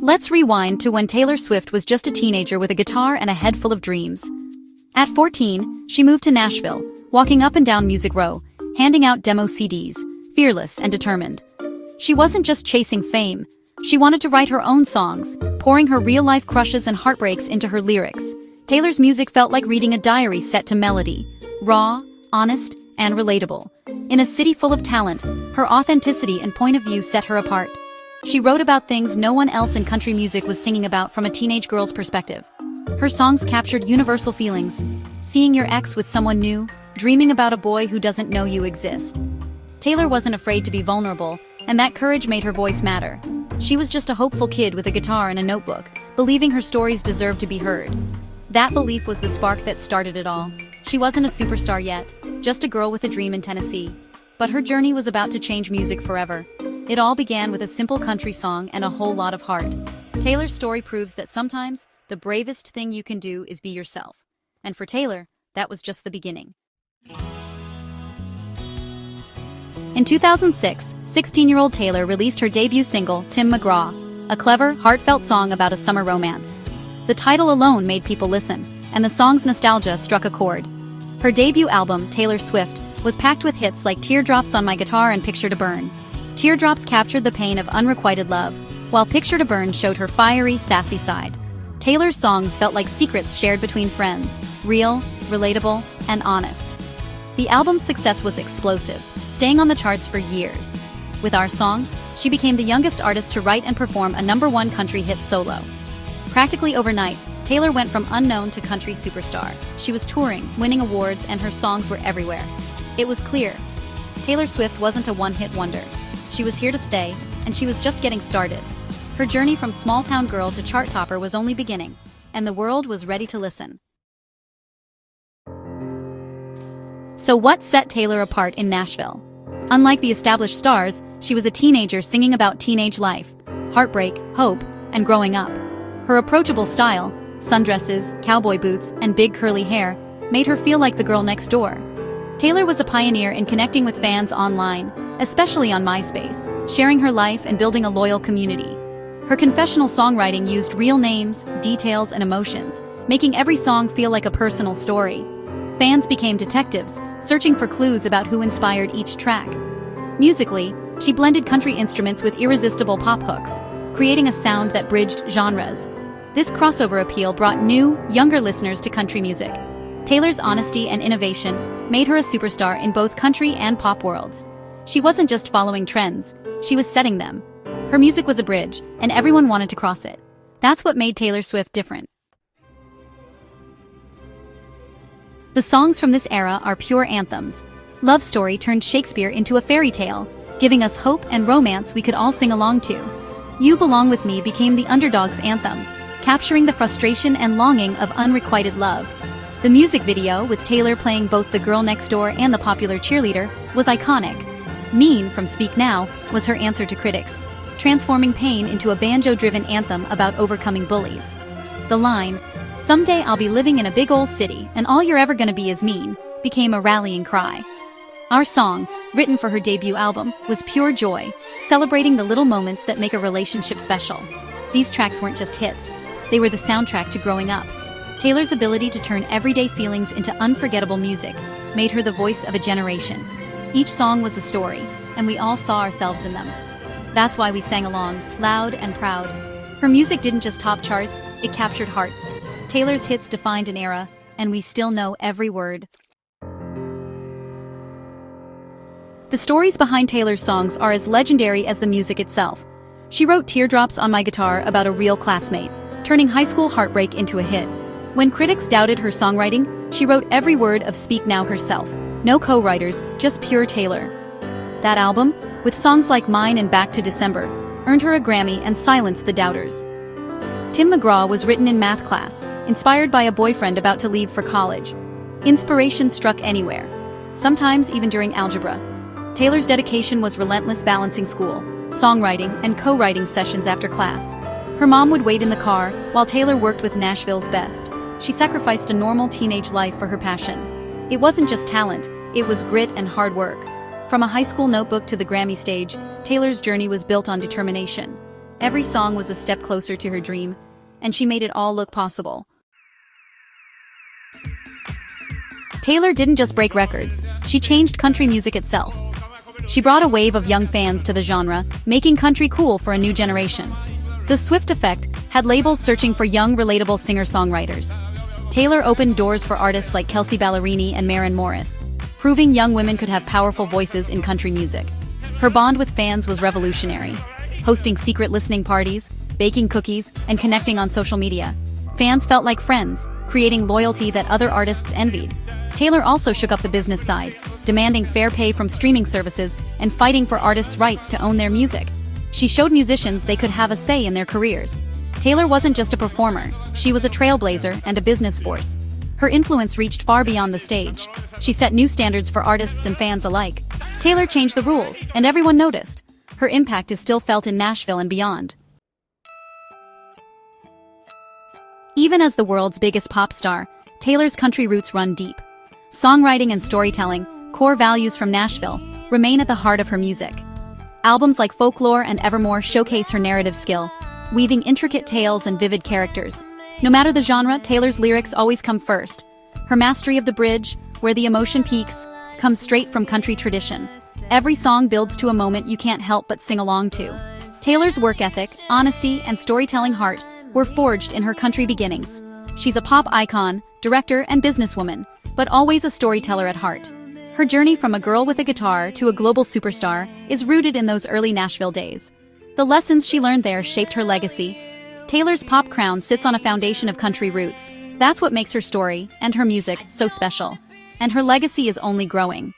Let's rewind to when Taylor Swift was just a teenager with a guitar and a head full of dreams. At 14, she moved to Nashville, walking up and down Music Row, handing out demo CDs, fearless and determined. She wasn't just chasing fame. She wanted to write her own songs, pouring her real-life crushes and heartbreaks into her lyrics. Taylor's music felt like reading a diary set to melody, raw, honest, and relatable. In a city full of talent, her authenticity and point of view set her apart. She wrote about things no one else in country music was singing about from a teenage girl's perspective. Her songs captured universal feelings, seeing your ex with someone new, dreaming about a boy who doesn't know you exist. Taylor wasn't afraid to be vulnerable, and that courage made her voice matter. She was just a hopeful kid with a guitar and a notebook, believing her stories deserved to be heard. That belief was the spark that started it all. She wasn't a superstar yet, just a girl with a dream in Tennessee. But her journey was about to change music forever. It all began with a simple country song and a whole lot of heart. Taylor's story proves that sometimes the bravest thing you can do is be yourself. And for Taylor, that was just the beginning. In 2006, 16-year-old Taylor released her debut single, Tim McGraw, a clever, heartfelt song about a summer romance. The title alone made people listen, and the song's nostalgia struck a chord. Her debut album, Taylor Swift, was packed with hits like Teardrops on My Guitar and Picture to Burn. Teardrops captured the pain of unrequited love, while Picture to Burn showed her fiery, sassy side. Taylor's songs felt like secrets shared between friends, real, relatable, and honest. The album's success was explosive, staying on the charts for years. With our song, she became the youngest artist to write and perform a #1 country hit solo. Practically overnight, Taylor went from unknown to country superstar. She was touring, winning awards, and her songs were everywhere. It was clear. Taylor Swift wasn't a one-hit wonder. She was here to stay, and she was just getting started. Her journey from small-town girl to chart topper was only beginning, and the world was ready to listen. So what set Taylor apart in Nashville? Unlike the established stars, she was a teenager singing about teenage life, heartbreak, hope, and growing up. Her approachable style, sundresses, cowboy boots, and big curly hair, made her feel like the girl next door. Taylor was a pioneer in connecting with fans online, especially on MySpace, sharing her life and building a loyal community. Her confessional songwriting used real names, details, and emotions, making every song feel like a personal story. Fans became detectives, searching for clues about who inspired each track. Musically, she blended country instruments with irresistible pop hooks, creating a sound that bridged genres. This crossover appeal brought new, younger listeners to country music. Taylor's honesty and innovation made her a superstar in both country and pop worlds. She wasn't just following trends, she was setting them. Her music was a bridge, and everyone wanted to cross it. That's what made Taylor Swift different. The songs from this era are pure anthems. Love Story turned Shakespeare into a fairy tale, giving us hope and romance we could all sing along to. You Belong With Me became the underdog's anthem, capturing the frustration and longing of unrequited love. The music video, with Taylor playing both the girl next door and the popular cheerleader, was iconic. Mean from Speak Now was her answer to critics, transforming pain into a banjo-driven anthem about overcoming bullies. The line, "Someday I'll be living in a big old city, and all you're ever gonna be is mean," became a rallying cry. Our song, written for her debut album, was pure joy, celebrating the little moments that make a relationship special. These tracks weren't just hits, they were the soundtrack to growing up. Taylor's ability to turn everyday feelings into unforgettable music made her the voice of a generation. Each song was a story, and we all saw ourselves in them. That's why we sang along, loud and proud. Her music didn't just top charts, it captured hearts. Taylor's hits defined an era, and we still know every word. The stories behind Taylor's songs are as legendary as the music itself. She wrote Teardrops on My Guitar about a real classmate, turning high school heartbreak into a hit. When critics doubted her songwriting, she wrote every word of Speak Now herself. No co-writers, just pure Taylor. That album, with songs like Mine and Back to December, earned her a Grammy and silenced the doubters. Tim McGraw was written in math class, inspired by a boyfriend about to leave for college. Inspiration struck anywhere, sometimes even during algebra. Taylor's dedication was relentless, balancing school, songwriting, and co-writing sessions after class. Her mom would wait in the car, while Taylor worked with Nashville's best. She sacrificed a normal teenage life for her passion. It wasn't just talent, it was grit and hard work. From a high school notebook to the Grammy stage, Taylor's journey was built on determination. Every song was a step closer to her dream, and she made it all look possible. Taylor didn't just break records, she changed country music itself. She brought a wave of young fans to the genre, making country cool for a new generation. The Swift effect had labels searching for young, relatable singer-songwriters. Taylor opened doors for artists like Kelsea Ballerini and Maren Morris, proving young women could have powerful voices in country music. Her bond with fans was revolutionary, hosting secret listening parties, baking cookies, and connecting on social media. Fans felt like friends, creating loyalty that other artists envied. Taylor also shook up the business side, demanding fair pay from streaming services and fighting for artists' rights to own their music. She showed musicians they could have a say in their careers. Taylor wasn't just a performer, she was a trailblazer and a business force. Her influence reached far beyond the stage. She set new standards for artists and fans alike. Taylor changed the rules, and everyone noticed. Her impact is still felt in Nashville and beyond. Even as the world's biggest pop star, Taylor's country roots run deep. Songwriting and storytelling, core values from Nashville, remain at the heart of her music. Albums like Folklore and Evermore showcase her narrative skill, weaving intricate tales and vivid characters. No matter the genre, Taylor's lyrics always come first. Her mastery of the bridge, where the emotion peaks, comes straight from country tradition. Every song builds to a moment you can't help but sing along to. Taylor's work ethic, honesty, and storytelling heart were forged in her country beginnings. She's a pop icon, director, and businesswoman, but always a storyteller at heart. Her journey from a girl with a guitar to a global superstar is rooted in those early Nashville days. The lessons she learned there shaped her legacy. Taylor's pop crown sits on a foundation of country roots. That's what makes her story and her music so special. And her legacy is only growing.